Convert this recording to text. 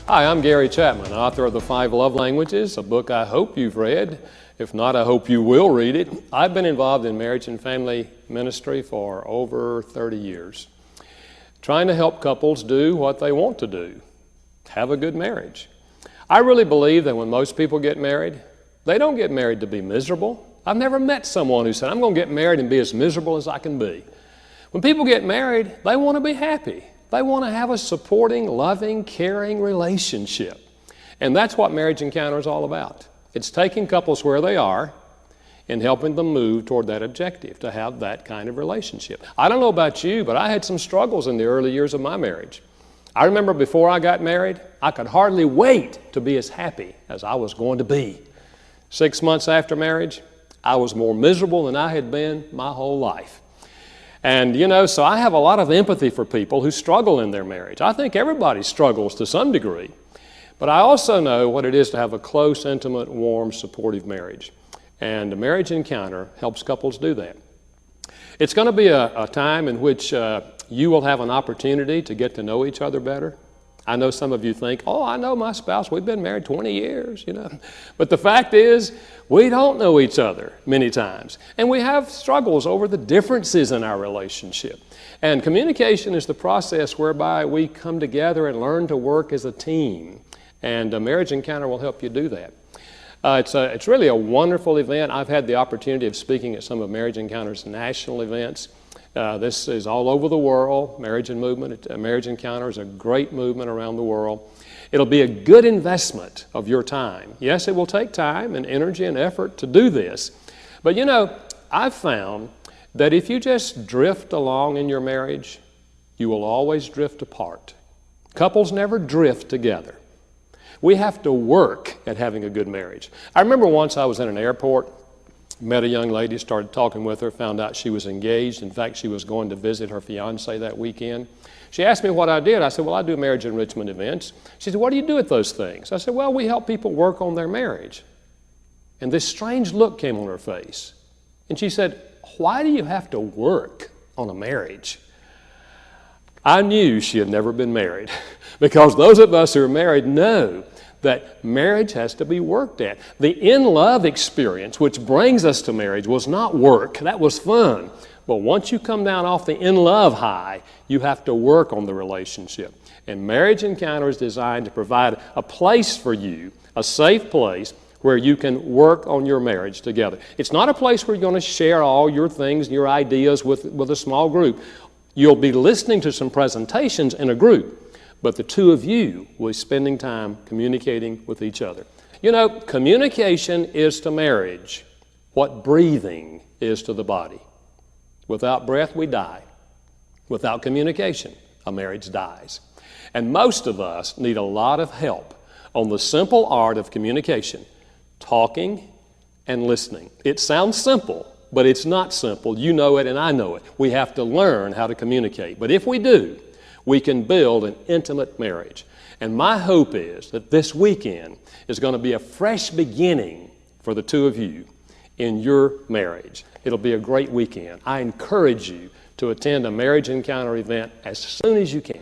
Hi, I'm Gary Chapman, author of The 5 Love Languages, a book I hope you've read. If not, I hope you will read it. I've been involved in marriage and family ministry for over 30 years, trying to help couples do what they want to do, have a good marriage. I really believe that when most people get married, they don't get married to be miserable. I've never met someone who said, I'm going to get married and be as miserable as I can be. When people get married, they want to be happy. They want to have a supporting, loving, caring relationship. And that's what Marriage Encounter is all about. It's taking couples where they are and helping them move toward that objective, to have that kind of relationship. I don't know about you, but I had some struggles in the early years of my marriage. I remember before I got married, I could hardly wait to be as happy as I was going to be. 6 months after marriage, I was more miserable than I had been my whole life. And so I have a lot of empathy for people who struggle in their marriage. I think everybody struggles to some degree. But I also know what it is to have a close, intimate, warm, supportive marriage. And a Marriage Encounter helps couples do that. It's going to be a time in which you will have an opportunity to get to know each other better. I know some of you think, oh, I know my spouse, we've been married 20 years, But the fact is, we don't know each other many times. And we have struggles over the differences in our relationship. And communication is the process whereby we come together and learn to work as a team. And a Marriage Encounter will help you do that. It's really a wonderful event. I've had the opportunity of speaking at some of Marriage Encounter's national events. This is all over the world. Marriage Encounter is a great movement around the world. It'll be a good investment of your time. Yes, it will take time and energy and effort to do this. But I've found that if you just drift along in your marriage, you will always drift apart. Couples never drift together. We have to work at having a good marriage. I remember once I was in an airport, met a young lady, started talking with her, found out she was engaged. In fact, she was going to visit her fiance that weekend. She asked me what I did. I said, well, I do marriage enrichment events. She said, what do you do at those things? I said, well, we help people work on their marriage. And this strange look came on her face. And she said, why do you have to work on a marriage? I knew she had never been married because those of us who are married know that marriage has to be worked at. The in-love experience, which brings us to marriage, was not work. That was fun. But once you come down off the in-love high, you have to work on the relationship. And Marriage Encounter is designed to provide a place for you, a safe place where you can work on your marriage together. It's not a place where you're going to share all your things and your ideas with a small group. You'll be listening to some presentations in a group, but the two of you will be spending time communicating with each other. Communication is to marriage what breathing is to the body. Without breath, we die. Without communication, a marriage dies. And most of us need a lot of help on the simple art of communication, talking and listening. It sounds simple, but it's not simple. You know it and I know it. We have to learn how to communicate. But if we do, we can build an intimate marriage. And my hope is that this weekend is going to be a fresh beginning for the two of you in your marriage. It'll be a great weekend. I encourage you to attend a Marriage Encounter event as soon as you can.